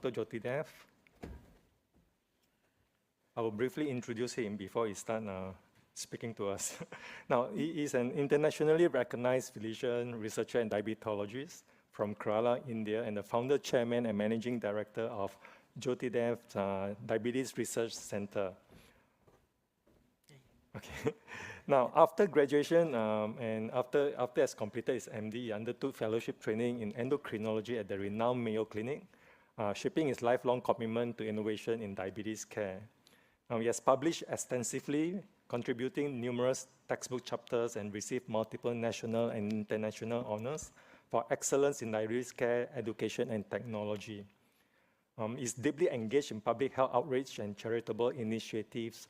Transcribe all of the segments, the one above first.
Dr. Jothydev. I will briefly introduce him before he starts speaking to us. Now, he is an internationally recognized physician, researcher, and diabetologist from Kerala, India, and the founder, chairman, and managing director of Jothydev Diabetes Research Center. Okay. Now, after graduation and after has completed his MD, he undertook fellowship training in endocrinology at the renowned Mayo Clinic, shaping his lifelong commitment to innovation in diabetes care. Now, he has published extensively, contributing numerous textbook chapters and received multiple national and international honors for excellence in diabetes care, education, and technology. He's deeply engaged in public health outreach and charitable initiatives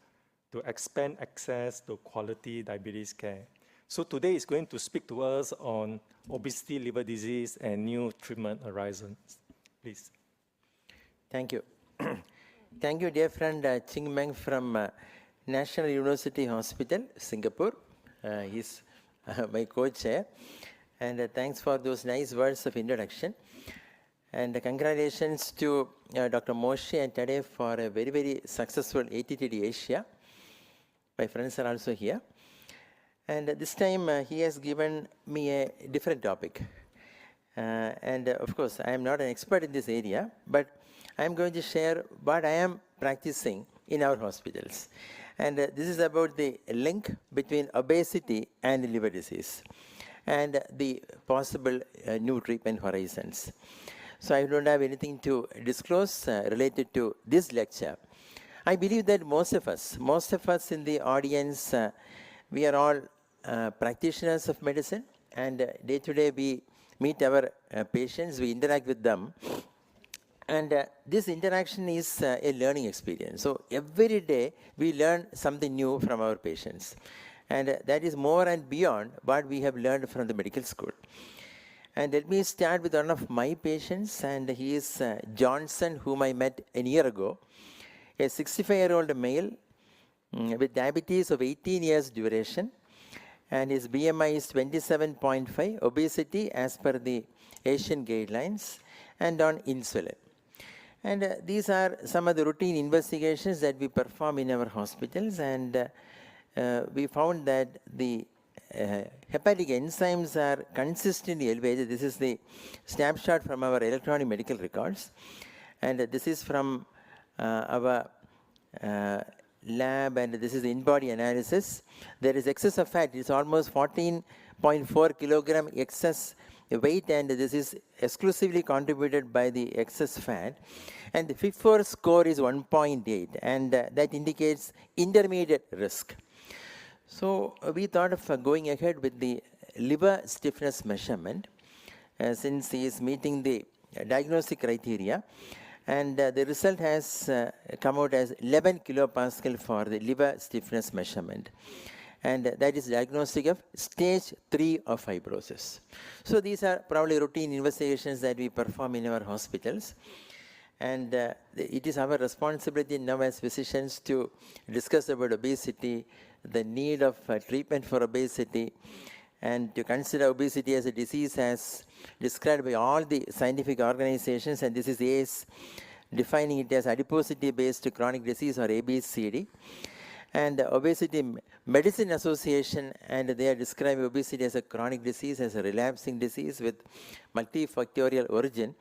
to expand access to quality diabetes care. So today he's going to speak to us on obesity, liver disease, and new treatment horizons. Please. Thank you. Thank you, dear friend Ching Meng from National University Hospital, Singapore. He's my co-chair. And thanks for those nice words of introduction. And congratulations to Dr. Moshe and Tade for a very, very successful ATTD Asia. My friends are also here. And this time he has given me a different topic. And of course, I am not an expert in this area, but I am going to share what I am practicing in our hospitals. And this is about the link between obesity and liver disease and the possible new treatment horizons. So I don't have anything to disclose related to this lecture. I believe that most of us in the audience, we are all practitioners of medicine, and day to day we meet our patients, we interact with them. And this interaction is a learning experience. So every day we learn something new from our patients. And that is more and beyond what we have learned from the medical school. And let me start with one of my patients, and he is Johnson, whom I met a year ago. A 65-year-old male with diabetes of 18 years duration, and his BMI is 27.5, obesity as per the Asian guidelines, and on insulin. And these are some of the routine investigations that we perform in our hospitals, and we found that the hepatic enzymes are consistently elevated. This is the snapshot from our electronic medical records, and this is from our lab, and this is the in-body analysis. There is excess of fat. It's almost 14.4 kilogram excess weight, and this is exclusively contributed by the excess fat. And the FIB-4 score is 1.8, and that indicates intermediate risk. So we thought of going ahead with the liver stiffness measurement since he is meeting the diagnostic criteria. And the result has come out as 11 kilopascal for the liver stiffness measurement. And that is diagnostic of stage 3 of fibrosis. So these are probably routine investigations that we perform in our hospitals. And it is our responsibility now as physicians to discuss about obesity, the need of treatment for obesity, and to consider obesity as a disease as described by all the scientific organizations, and this is ACE, defining it as adiposity-based chronic disease, or ABCD. And Obesity Medicine Association, and they are describing obesity as a chronic disease, as a relapsing disease with multifactorial origin.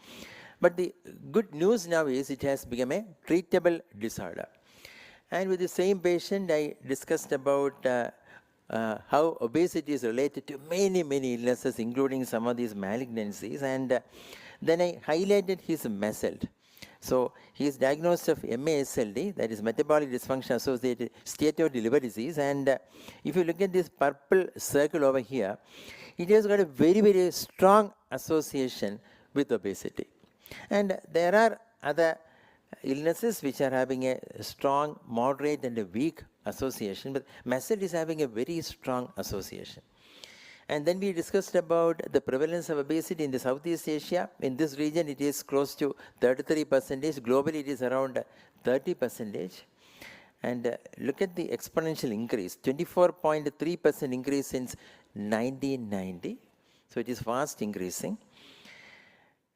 But the good news now is it has become a treatable disorder. And with the same patient, I discussed about how obesity is related to many, many illnesses, including some of these malignancies. And then I highlighted his MAFLD. So he is diagnosed of MAFLD, that is metabolic dysfunction associated steatoid liver disease. And if you look at this purple circle over here, it has got a very, very strong association with obesity. And there are other illnesses which are having a strong, moderate, and a weak association, but MAFLD is having a very strong association. And then we discussed about the prevalence of obesity in the Southeast Asia. In this region, it is close to 33%. Globally, it is around 30%. And look at the exponential increase, 24.3% increase since 1990. So it is fast increasing.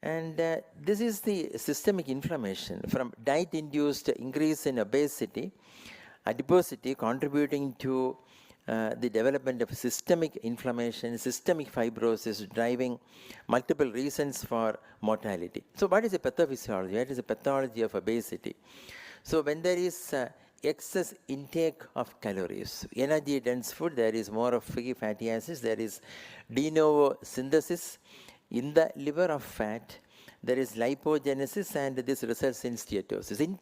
And this is the systemic inflammation from diet-induced increase in obesity, adiposity contributing to the development of systemic inflammation, systemic fibrosis, driving multiple reasons for mortality. So what is the pathophysiology? What is the pathology of obesity? So when there is excess intake of calories, energy-dense food, there is more of free fatty acids, there is de novo synthesis in the liver of fat, there is lipogenesis, and this results in steatosis. In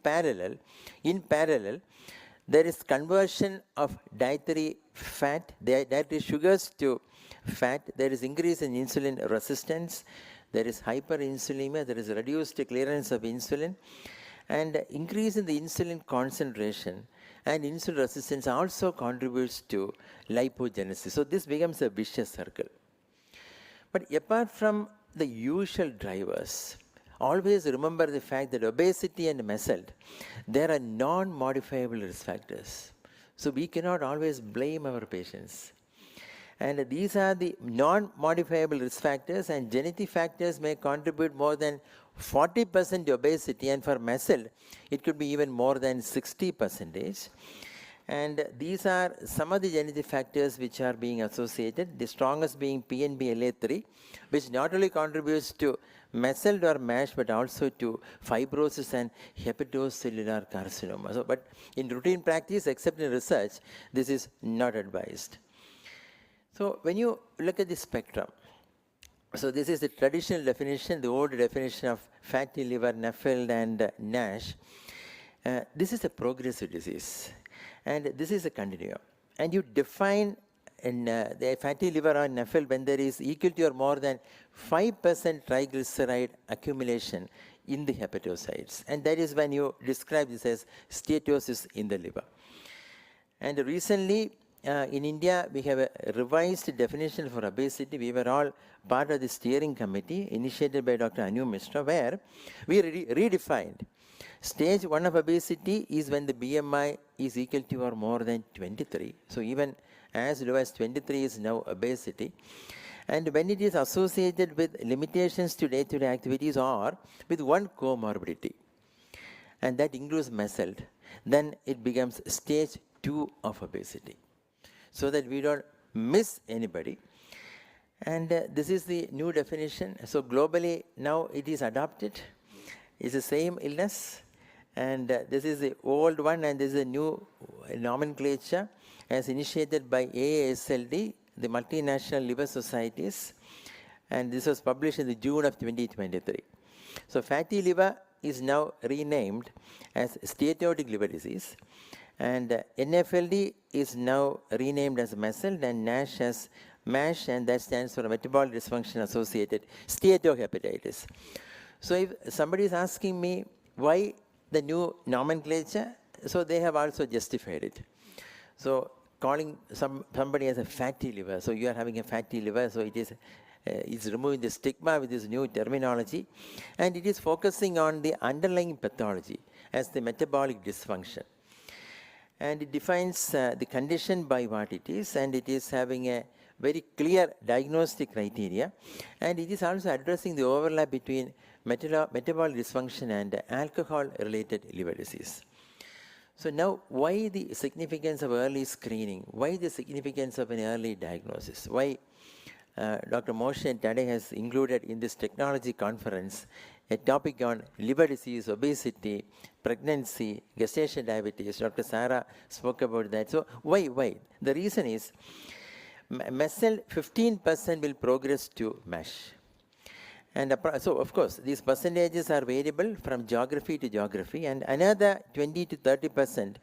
parallel, there is conversion of dietary fat, dietary sugars to fat, there is increase in insulin resistance, there is hyperinsulinemia, there is reduced clearance of insulin, and increase in the insulin concentration and insulin resistance also contributes to lipogenesis. So this becomes a vicious circle. But apart from the usual drivers, always remember the fact that obesity and MAFLD, there are non-modifiable risk factors. So we cannot always blame our patients. And these are the non-modifiable risk factors, and genetic factors may contribute more than 40% to obesity, and for MAFLD, it could be even more than 60%. And these are some of the genetic factors which are being associated, the strongest being PNPLA3, which not only contributes to MAFLD or MASH, but also to fibrosis and hepatocellular carcinoma. So, but in routine practice, except in research, this is not advised. So when you look at the spectrum, so this is the traditional definition, the old definition of fatty liver, MAFLD, and NASH. This is a progressive disease. And this is a continuum. And you define the fatty liver or MAFLD when there is equal to or more than 5% triglyceride accumulation in the hepatocytes. And that is when you describe this as steatosis in the liver. And recently, in India, we have a revised definition for obesity. We were all part of the steering committee initiated by Dr. Anu Mishra, where we redefined stage 1 of obesity is when the BMI is equal to or more than 23. So even as low as 23 is now obesity. And when it is associated with limitations to day-to-day activities or with one comorbidity, and that includes MAFLD, then it becomes stage 2 of obesity, so that we don't miss anybody. And this is the new definition. So globally, now it is adopted. It's the same illness. And this is the old one, and this is a new nomenclature as initiated by AASLD, the multinational liver societies. And this was published in the June of 2023. So fatty liver is now renamed as steatotic liver disease. And NAFLD is now renamed as MAFLD, and NASH as MASH, and that stands for metabolic dysfunction associated steatohepatitis. So if somebody is asking me why the new nomenclature, so they have also justified it. So calling somebody as a fatty liver, so you are having a fatty liver, so it is it's removing the stigma with this new terminology, and it is focusing on the underlying pathology as the metabolic dysfunction. And it defines the condition by what it is, and it is having a very clear diagnostic criteria, and it is also addressing the overlap between metabolic dysfunction and alcohol-related liver disease. So now, why the significance of early screening? Why the significance of an early diagnosis? Why Dr. Moshe Tade has included in this technology conference a topic on liver disease, obesity, pregnancy, gestational diabetes. Dr. Sarah spoke about that. So why? The reason is MAFLD 15% will progress to MASH. And so, of course, these percentages are variable from geography to geography, and another 20 to 30%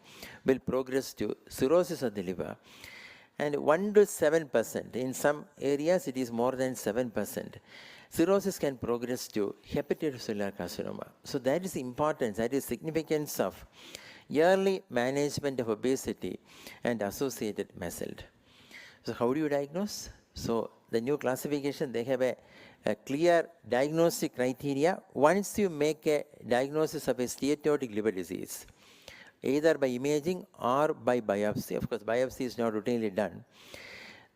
will progress to cirrhosis of the liver, and 1 to 7%. In some areas, it is more than 7%. Cirrhosis can progress to hepatocellular carcinoma. So that is the importance, that is significance of early management of obesity and associated MAFLD. So how do you diagnose? So the new classification, they have a clear diagnostic criteria. Once you make a diagnosis of a steatotic liver disease, either by imaging or by biopsy, of course biopsy is not routinely done,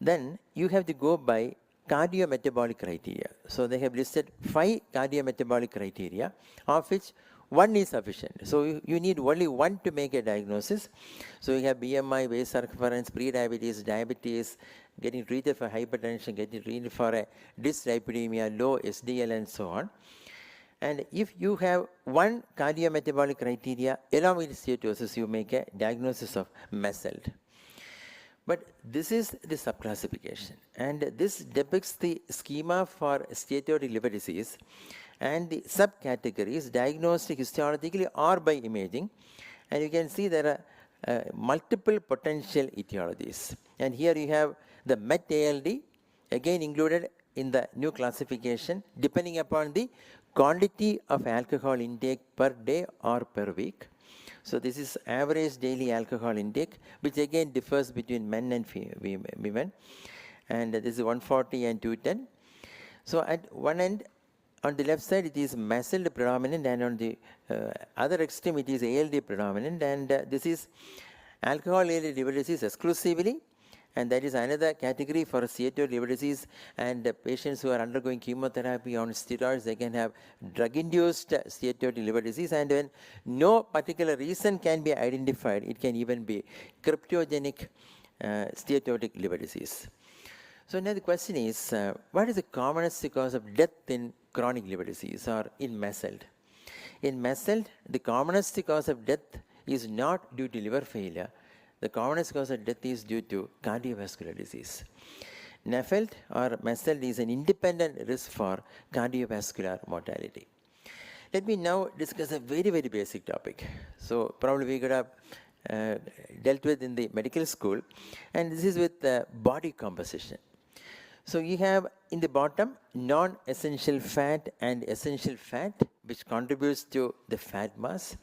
then you have to go by cardiometabolic criteria. So they have listed 5 cardiometabolic criteria, of which one is sufficient. So you need only one to make a diagnosis. So you have BMI, waist circumference, pre-diabetes, diabetes, getting treated for hypertension, getting treated for a dyslipidemia, low SDL, and so on. And if you have one cardiometabolic criteria along with steatosis, you make a diagnosis of MAFLD. But this is the subclassification, and this depicts the schema for steatotic liver disease and the subcategories diagnosed histologically or by imaging. And you can see there are multiple potential etiologies. And here you have the MET-ALD, again included in the new classification, depending upon the quantity of alcohol intake per day or per week. So this is average daily alcohol intake, which again differs between men and women. And this is 140 and 210. So at one end, on the left side, it is MAFLD predominant, and on the other extreme, it is ALD predominant. And this is alcohol-ALD liver disease exclusively. And that is another category for steatotic liver disease. And patients who are undergoing chemotherapy on steroids, they can have drug-induced steatotic liver disease. And when no particular reason can be identified, it can even be cryptogenic steatotic liver disease. So now the question is, what is the commonest cause of death in chronic liver disease or in MAFLD? In MAFLD, the commonest cause of death is not due to liver failure. The commonest cause of death is due to cardiovascular disease. NAFLD or MAFLD is an independent risk for cardiovascular mortality. Let me now discuss a very, very basic topic. So probably we could have dealt with in the medical school, and this is with body composition. So you have in the bottom non-essential fat and essential fat, which contributes to the fat mass.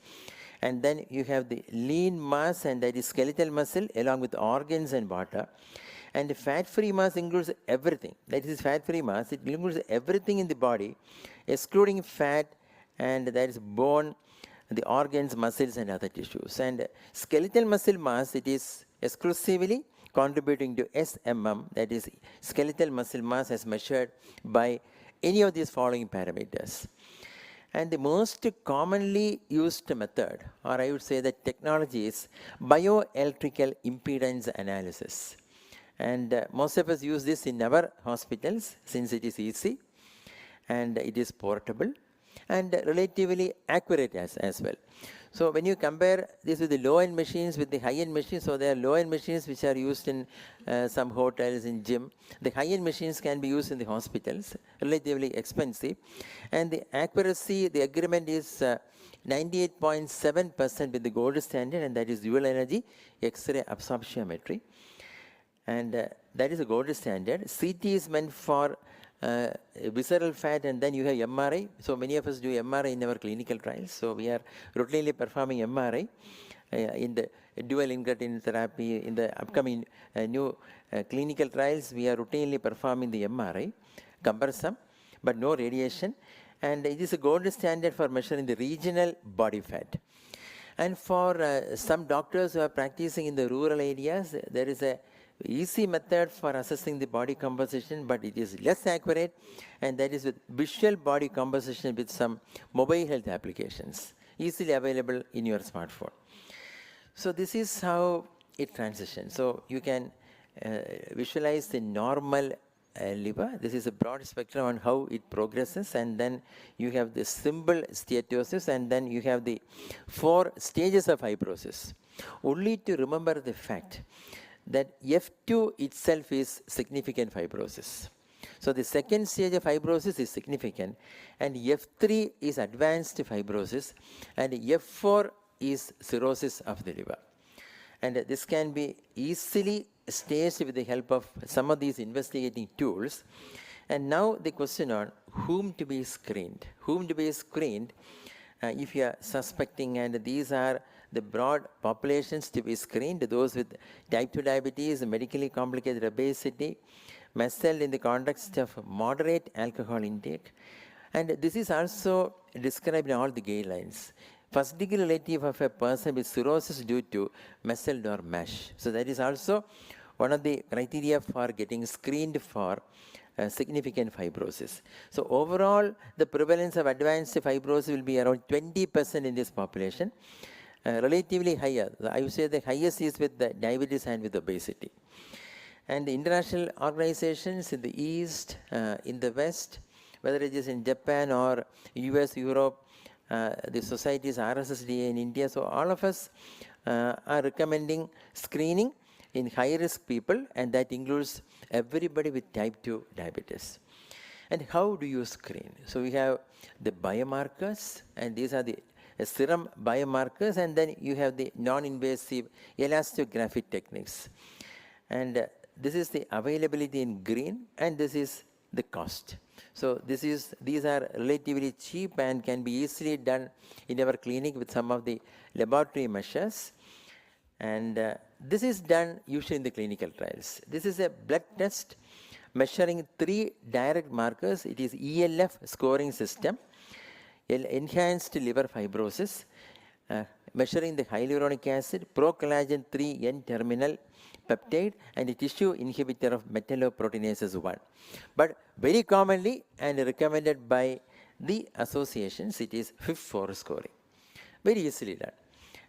And then you have the lean mass, and that is skeletal muscle along with organs and water. And the fat-free mass includes everything. That is fat-free mass. It includes everything in the body, excluding fat, and that is bone, the organs, muscles, and other tissues. And skeletal muscle mass, it is exclusively contributing to SMM, that is skeletal muscle mass as measured by any of these following parameters. And the most commonly used method, or I would say the technology, is bioelectrical impedance analysis. And most of us use this in our hospitals since it is easy and it is portable and relatively accurate as well. So when you compare this with the low-end machines with the high-end machines, so there are low-end machines which are used in some hotels, in gym. The high-end machines can be used in the hospitals, relatively expensive. And the accuracy, the agreement is 98.7% with the gold standard, and that is dual energy X-ray absorptiometry. And that is the gold standard. CT is meant for visceral fat, and then you have MRI. So many of us do MRI in our clinical trials. So we are routinely performing MRI in the dual incretin therapy. In the upcoming new clinical trials, we are routinely performing the MRI, cumbersome, but no radiation. And it is a gold standard for measuring the regional body fat. And for some doctors who are practicing in the rural areas, there is a easy method for assessing the body composition, but it is less accurate, and that is with visual body composition with some mobile health applications, easily available in your smartphone. So this is how it transitions. So you can visualize the normal liver. This is a broad spectrum on how it progresses, and then you have the simple steatosis, and then you have the 4 stages of fibrosis. Only to remember the fact that F2 itself is significant fibrosis. So the second stage of fibrosis is significant, and F3 is advanced fibrosis, and F4 is cirrhosis of the liver. And this can be easily staged with the help of some of these investigating tools. And now the question on whom to be screened. Whom to be screened if you are suspecting, and these are the broad populations to be screened: those with type 2 diabetes, medically complicated obesity, MAFLD in the context of moderate alcohol intake. And this is also described in all the guidelines. First degree relative of a person with cirrhosis due to MAFLD or MASH. So that is also one of the criteria for getting screened for significant fibrosis. So overall, the prevalence of advanced fibrosis will be around 20% in this population, relatively higher. I would say the highest is with the diabetes and with obesity. And the international organizations in the East, in the West, whether it is in Japan or US, Europe, the societies, RSSDA in India, so all of us are recommending screening in high-risk people, and that includes everybody with type 2 diabetes. And how do you screen? So we have the biomarkers, and these are the serum biomarkers, and then you have the non-invasive elastographic techniques. And this is the availability in green, and this is the cost. So these are relatively cheap and can be easily done in our clinic with some of the laboratory measures. And this is done usually in the clinical trials. This is a blood test measuring 3 direct markers. It is ELF scoring system, enhanced liver fibrosis, measuring the hyaluronic acid, procollagen 3 N-terminal peptide, and a tissue inhibitor of metalloproteinases 1. But very commonly and recommended by the associations, it is FIB-4 scoring. Very easily done.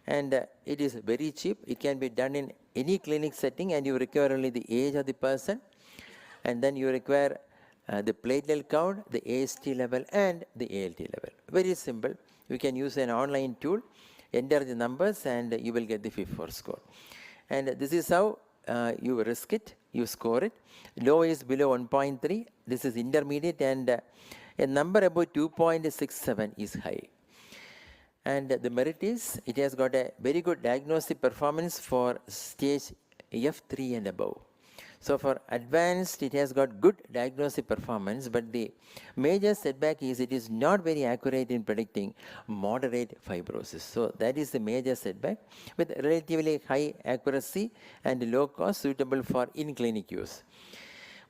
And it is very cheap. It can be done in any clinic setting, and you require only the age of the person, and then you require the platelet count, the AST level, and the ALT level. Very simple. You can use an online tool, enter the numbers, and you will get the FIB-4 score. And this is how you risk it, you score it. Low is below 1.3. This is intermediate, and a number above 2.67 is high. And the merit is, it has got a very good diagnostic performance for stage F3 and above. So for advanced, it has got good diagnostic performance, but the major setback is it is not very accurate in predicting moderate fibrosis. So that is the major setback, with relatively high accuracy and low cost, suitable for in-clinic use.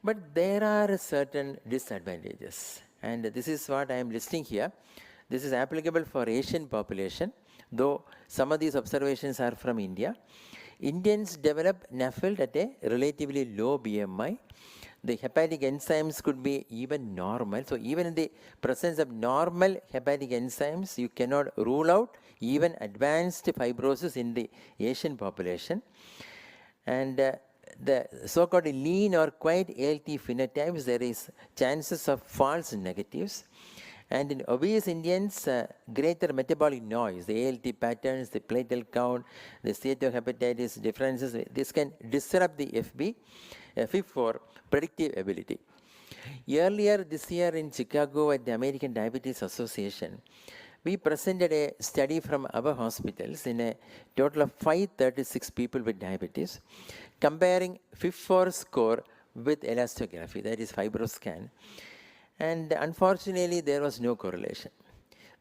But there are certain disadvantages, and this is what I am listing here. This is applicable for Asian population, though some of these observations are from India. Indians develop MAFLD at a relatively low BMI. The hepatic enzymes could be even normal. So even in the presence of normal hepatic enzymes, you cannot rule out even advanced fibrosis in the Asian population. And the so-called lean or quite ALT phenotypes, there is chances of false negatives. And in obese Indians, greater metabolic noise, the ALT patterns, the platelet count, the steatohepatitis differences, this can disrupt the FIB-4 predictive ability. Earlier this year in Chicago at the American Diabetes Association, we presented a study from our hospitals in a total of 536 people with diabetes, comparing FIB-4 score with elastography, that is FibroScan. And unfortunately, there was no correlation.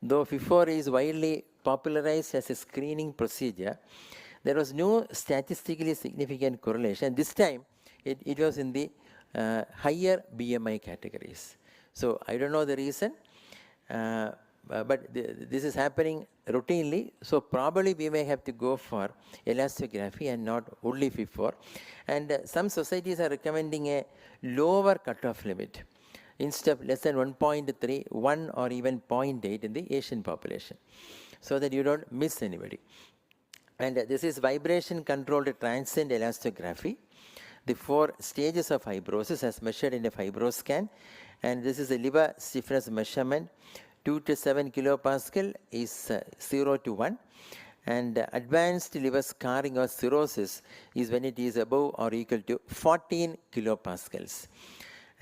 Though FIB-4 is widely popularized as a screening procedure, there was no statistically significant correlation. This time, it was in the higher BMI categories. So I don't know the reason, but this is happening routinely. So probably we may have to go for elastography and not only FIB-4. And some societies are recommending a lower cutoff limit, instead of less than 1.3, 1 or even 0.8 in the Asian population, so that you don't miss anybody. And this is vibration-controlled transient elastography, the 4 stages of fibrosis as measured in a FibroScan. And this is a liver stiffness measurement. 2 to 7 kilopascal is 0 to 1. And advanced liver scarring or cirrhosis is when it is above or equal to 14 kilopascals.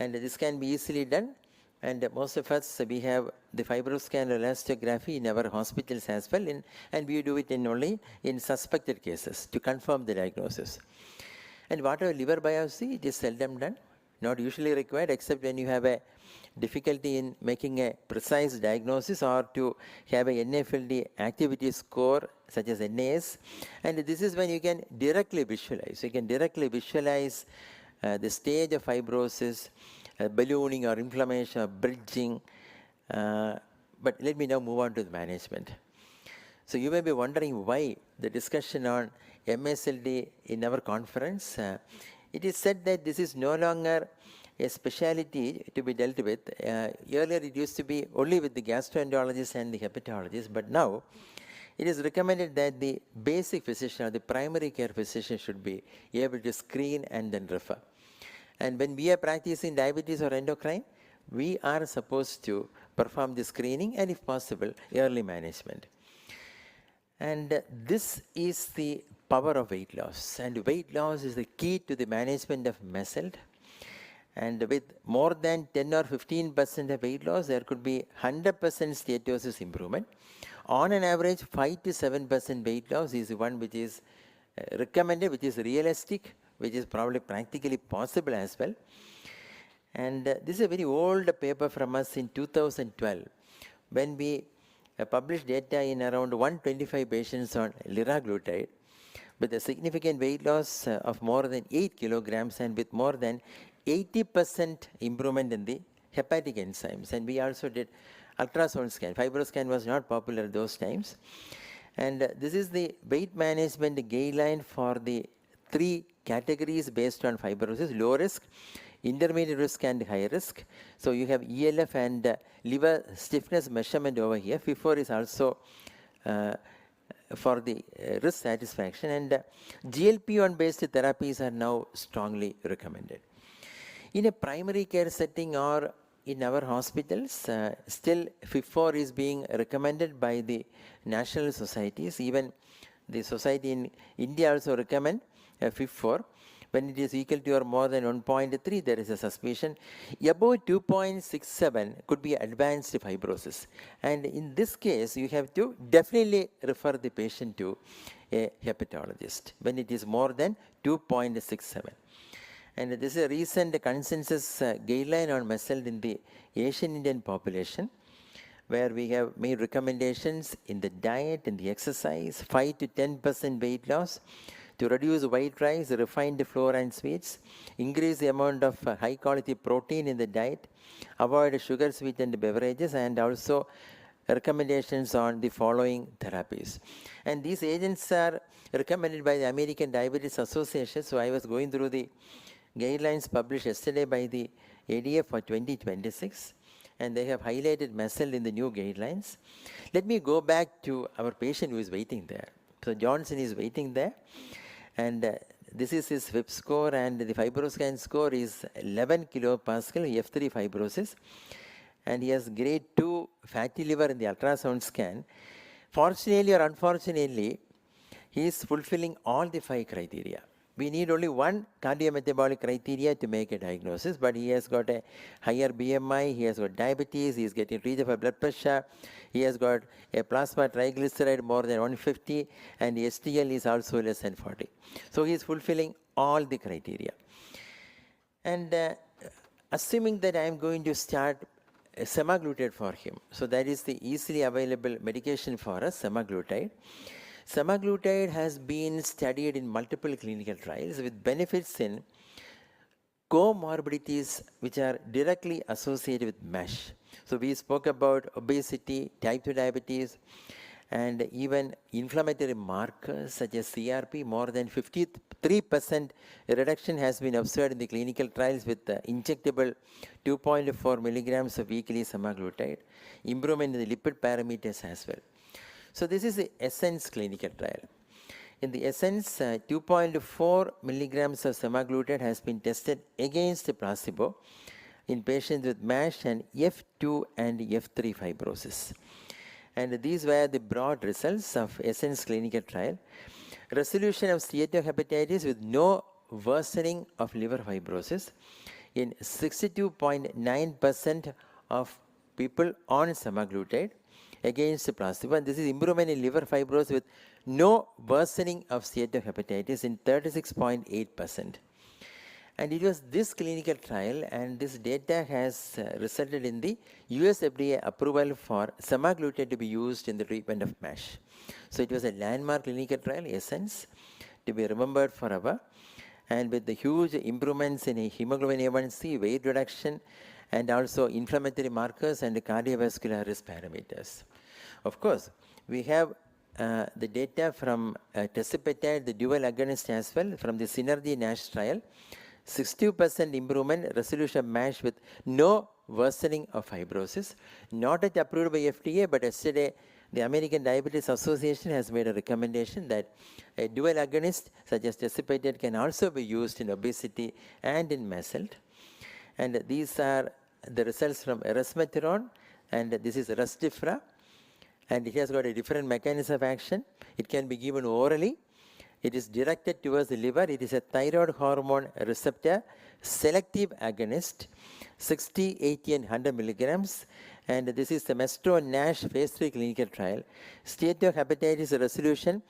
And this can be easily done, and most of us, we have the FibroScan elastography in our hospitals as well, and we do it only in suspected cases to confirm the diagnosis. And whatever liver biopsy, it is seldom done, not usually required, except when you have a difficulty in making a precise diagnosis or to have a NAFLD activity score such as NAS. And this is when you can directly visualize. You can directly visualize the stage of fibrosis, ballooning or inflammation or bridging. But let me now move on to the management. So you may be wondering why the discussion on MASLD in our conference. It is said that this is no longer a specialty to be dealt with. Earlier it used to be only with the gastroenterologist and the hepatologist, but now it is recommended that the basic physician or the primary care physician should be able to screen and then refer. And when we are practicing diabetes or endocrine, we are supposed to perform the screening and, if possible, early management. And this is the power of weight loss. And weight loss is the key to the management of MAFLD. And with more than 10 or 15% of weight loss, there could be 100% steatosis improvement. On an average, 5 to 7% weight loss is the one which is recommended, which is realistic, which is probably practically possible as well. And this is a very old paper from us in 2012, when we published data in around 125 patients on liraglutide with a significant weight loss of more than 8 kilograms and with more than 80% improvement in the hepatic enzymes. And we also did ultrasound scan. Fibroscan was not popular at those times. And this is the weight management guideline for the 3 categories based on fibrosis: low risk, intermediate risk, and high risk. So you have ELF and liver stiffness measurement over here. FIFO is also for the risk satisfaction, and GLP-1 based therapies are now strongly recommended. In a primary care setting or in our hospitals, still FIFO is being recommended by the national societies. Even the society in India also recommend FIFO. When it is equal to or more than 1.3, there is a suspicion. Above 2.67 could be advanced fibrosis. And in this case, you have to definitely refer the patient to a hepatologist when it is more than 2.67. And this is a recent consensus guideline on MAFLD in the Asian Indian population, where we have made recommendations in the diet, in the exercise, 5 to 10% weight loss, to reduce white rice, refined flour and sweets, increase the amount of high quality protein in the diet, avoid sugar sweetened beverages, and also recommendations on the following therapies. And these agents are recommended by the American Diabetes Association. So I was going through the guidelines published yesterday by the ADA for 2026, and they have highlighted MAFLD in the new guidelines. Let me go back to our patient who is waiting there. So Johnson is waiting there, and this is his FIB score, and the fibroscan score is 11 kilopascal, F3 fibrosis, and he has grade 2 fatty liver in the ultrasound scan. Fortunately or unfortunately, he is fulfilling all the 5 criteria. We need only one cardiometabolic criteria to make a diagnosis, but he has got a higher BMI, he has got diabetes, he is getting treated for blood pressure, he has got a plasma triglyceride more than 150, and the STL is also less than 40. So he is fulfilling all the criteria. And assuming that I am going to start semaglutide for him, so that is the easily available medication for us, semaglutide. Semaglutide has been studied in multiple clinical trials with benefits in comorbidities which are directly associated with MASH. So we spoke about obesity, type 2 diabetes, and even inflammatory markers such as CRP. More than 53% reduction has been observed in the clinical trials with the injectable 2.4 milligrams of weekly semaglutide. Improvement in the lipid parameters as well. So this is the ESSENCE clinical trial. In the ESSENCE, 2.4 milligrams of semaglutide has been tested against placebo in patients with MASH and F2 and F3 fibrosis. And these were the broad results of ESSENCE clinical trial. Resolution of steatohepatitis with no worsening of liver fibrosis in 62.9% of people on semaglutide against placebo, and this is improvement in liver fibrosis with no worsening of steatohepatitis in 36.8%. And it was this clinical trial, and this data has resulted in the US FDA approval for semaglutide to be used in the treatment of MASH. So it was a landmark clinical trial, ESSENCE, to be remembered forever, and with the huge improvements in hemoglobin A1C, weight reduction, and also inflammatory markers and cardiovascular risk parameters. Of course, we have the data from tirzepatide, the dual agonist as well, from the Synergy NASH trial. 62% improvement, resolution of MASH with no worsening of fibrosis. Not yet approved by FDA, but yesterday the American Diabetes Association has made a recommendation that a dual agonist such as tirzepatide can also be used in obesity and in MAFLD. And these are the results from resmetirom, and this is Restifra, and it has got a different mechanism of action. It can be given orally. It is directed towards the liver. It is a thyroid hormone receptor selective agonist, 60, 80, and 100 milligrams. And this is the Mestro-NASH phase 3 clinical trial. Steatohepatitis resolution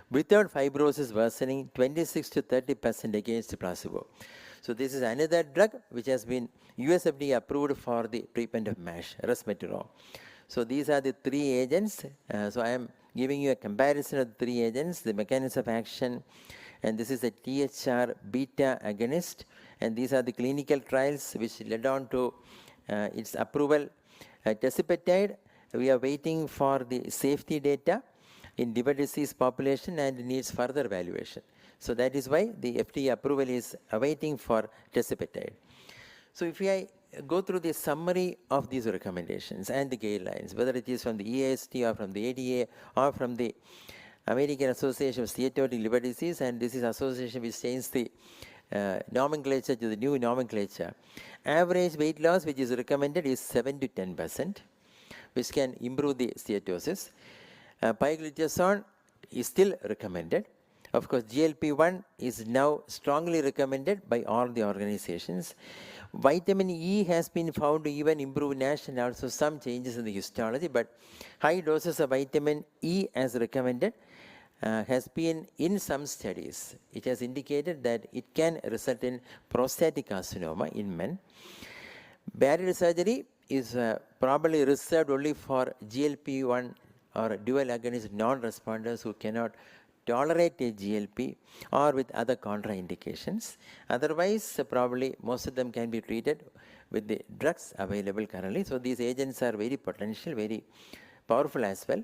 without fibrosis worsening 26 to 30% against placebo. So this is another drug which has been US FDA approved for the treatment of MASH, resmetirom. So these are the three agents. So I am giving you a comparison of the three agents, the mechanism of action, and this is a THR beta agonist, and these are the clinical trials which led on to its approval. Tirzepatide, we are waiting for the safety data in liver disease population and needs further evaluation. So that is why the FDA approval is awaiting for tirzepatide. So if I go through the summary of these recommendations and the guidelines, whether it is from the EASD or from the ADA or from the American Association of Steatotic Liver Disease, and this is association which changed the nomenclature to the new nomenclature. Average weight loss which is recommended is 7 to 10%, which can improve the steatosis. Pioglitazone is still recommended. Of course, GLP-1 is now strongly recommended by all the organizations. Vitamin E has been found to even improve NASH and also some changes in the histology, but high doses of vitamin E as recommended has been in some studies. It has indicated that it can result in prostatic carcinoma in men. Bariatric surgery is probably reserved only for GLP-1 or dual agonist non-responders who cannot tolerate a GLP or with other contraindications. Otherwise, probably most of them can be treated with the drugs available currently. So these agents are very potential, very powerful as well.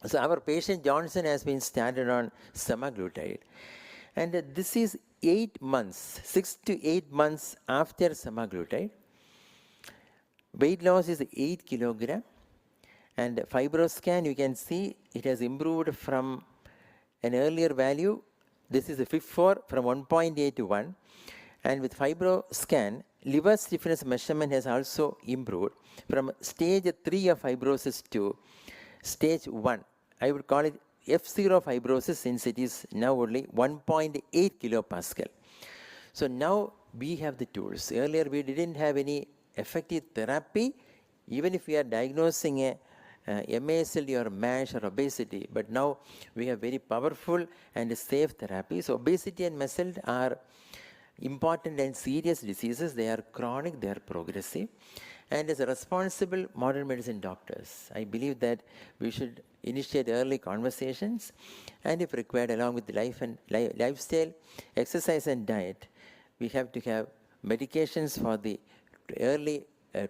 So our patient Johnson has been started on semaglutide. And this is 8 months, 6 to 8 months after semaglutide. Weight loss is 8 kilogram. And fibroscan, you can see it has improved from an earlier value. This is a FIB-4 from 1.8 to 1. And with fibroscan, liver stiffness measurement has also improved from stage 3 of fibrosis to stage 1. I would call it F0 fibrosis since it is now only 1.8 kilopascal. So now we have the tools. Earlier we didn't have any effective therapy, even if we are diagnosing a MAFLD or MASH or obesity, but now we have very powerful and safe therapies. So obesity and MAFLD are important and serious diseases. They are chronic, they are progressive. And as a responsible modern medicine doctors, I believe that we should initiate early conversations, and if required, along with the lifestyle, exercise and diet, we have to have medications for the early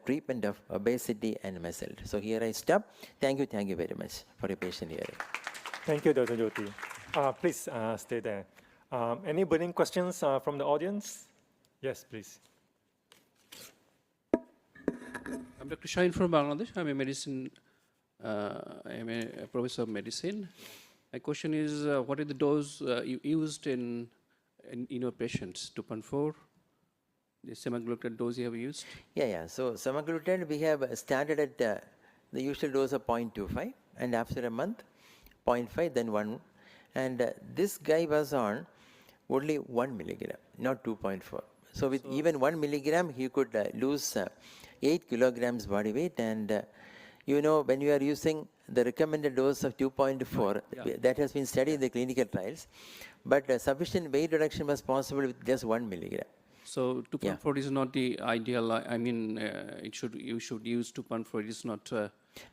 treatment of obesity and MAFLD. So here I stop. Thank you very much for your patient hearing. Thank you, Dr. Jyoti. Please stay there. Any burning questions from the audience? Yes, please. I'm Dr. Shaheen from Bangladesh. I'm a professor of medicine. My question is, what is the dose you used in your patients? 2.4, the semaglutide dose you have used? Yeah. So semaglutide we have started at the usual dose of 0.25, and after a month, 0.5, then 1. And this guy was on only 1 milligram, not 2.4. So with even 1 milligram, he could lose 8 kilograms body weight. And when you are using the recommended dose of 2.4, that has been studied in the clinical trials, but sufficient weight reduction was possible with just 1 milligram. So 2.4 is not the ideal. I mean, you should use 2.4. It is not.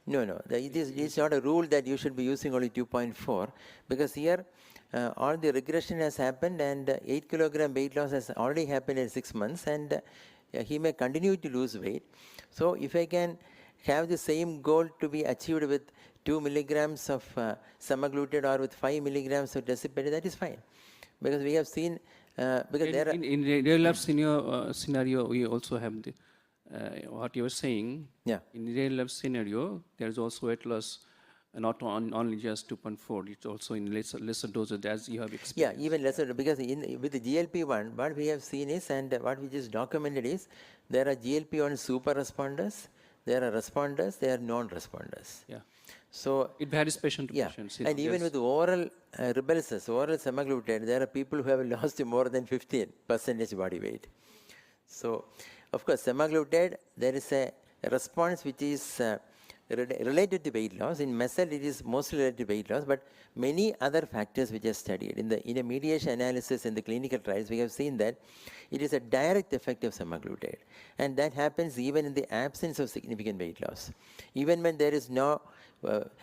No. It's not a rule that you should be using only 2.4, because here all the regression has happened, and 8 kilogram weight loss has already happened in 6 months, and he may continue to lose weight. So if I can have the same goal to be achieved with 2 milligrams of semaglutide or with 5 milligrams of tirzepatide, that is fine, because we have seen Because there are, in real life scenario, we also have the, what you were saying. yeah. In real life scenario, there is also weight loss, not only just 2.4. It's also in lesser doses as you have Yeah, experienced. even lesser, because with the GLP-1, what we have seen is, and what we just documented is, there are GLP-1 super responders, there are responders, there are non-responders. Yeah. So It varies patient to yeah, patient. and even with oral Rybelsus, oral semaglutide, there are people who have lost more than 15% body weight. So, of course, semaglutide, there is a response which is related to weight loss. In MESL, it is mostly related to weight loss, but many other factors which are studied. In a mediation analysis in the clinical trials, we have seen that it is a direct effect of semaglutide. And that happens even in the absence of significant weight loss. Even when there is no,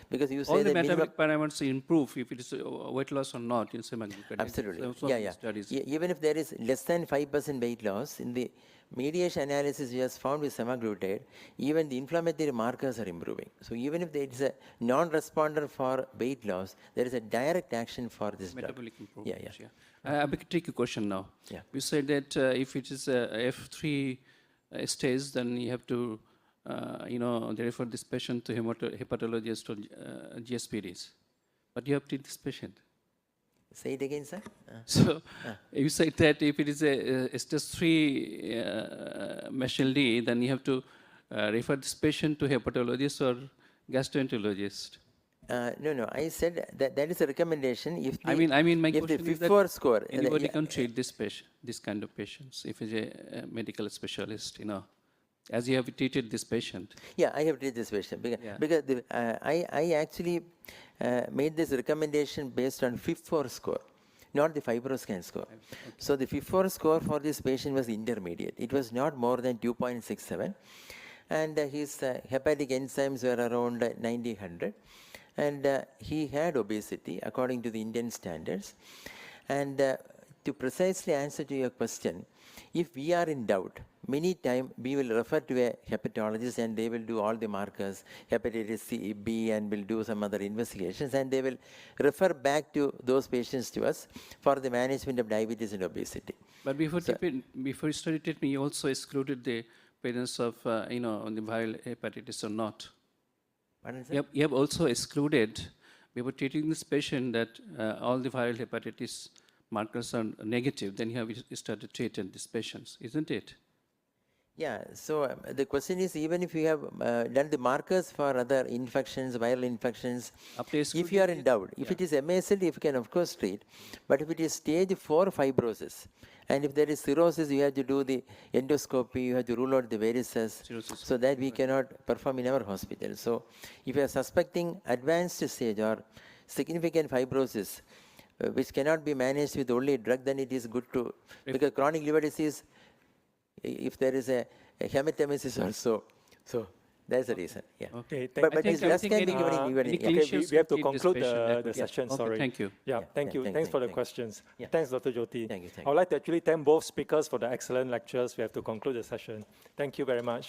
because you say All the the minimum, metabolic parameters improve if it is weight loss or not in semaglutide. absolutely, So yeah. Studies. Even if there is less than 5% weight loss, in the mediation analysis we have found with semaglutide, even the inflammatory markers are improving. So even if there is a non-responder for weight loss, there is a direct action for this Metabolic drug. improvement. Yeah. I have a tricky question now. Yeah. You said that if it is a F3 stage, then you have to, they refer this patient to hepatologist or GSPDs. But you have treated this patient. Say it again, sir. So you said that if it is a stage 3 MAFLD, then you have to refer this patient to hepatologist or gastroenterologist. No. I said that is a recommendation. If the, I mean, my if the question is that FIFO score, anybody can treat this kind of patients if it's a medical specialist, as you have treated this patient. Yeah, I have treated this patient because I actually made this recommendation based on FIFO score, not the FibroScan score. Okay. So the FIFO score for this patient was intermediate. It was not more than 2.67, and his hepatic enzymes were around 90-100, and he had obesity according to the Indian standards. And to precisely answer to your question, if we are in doubt, many times we will refer to a hepatologist and they will do all the markers, hepatitis C, B, and will do some other investigations, and they will refer back to those patients to us for the management of diabetes and obesity. But before you started treatment, you also excluded the presence of, the viral hepatitis or not. You have also excluded, before treating this patient, that all the viral hepatitis markers are negative. Then you have started treating these patients, isn't it? Yeah, so the question is, even if you have done the markers for other infections, viral infections, if you are in doubt, if it is MAFLD, you can of course treat, but if it is stage 4 fibrosis, and if there is cirrhosis, you have to do the endoscopy, you have to rule out the varices, so that we cannot perform in our hospital. So if you are suspecting advanced stage or significant fibrosis, which cannot be managed with only drug, then it is good to, because chronic liver disease, if there is a hematemesis also, so that's the reason. Yeah. Okay. But this last can be given in even. We have to conclude the session. Okay, sorry. thank you. Yeah. Thank you. Thanks for the questions. Yeah. Thanks, Dr. Jyoti. Thank you. I would like to actually thank both speakers for the excellent lectures. We have to conclude the session. Thank you very much.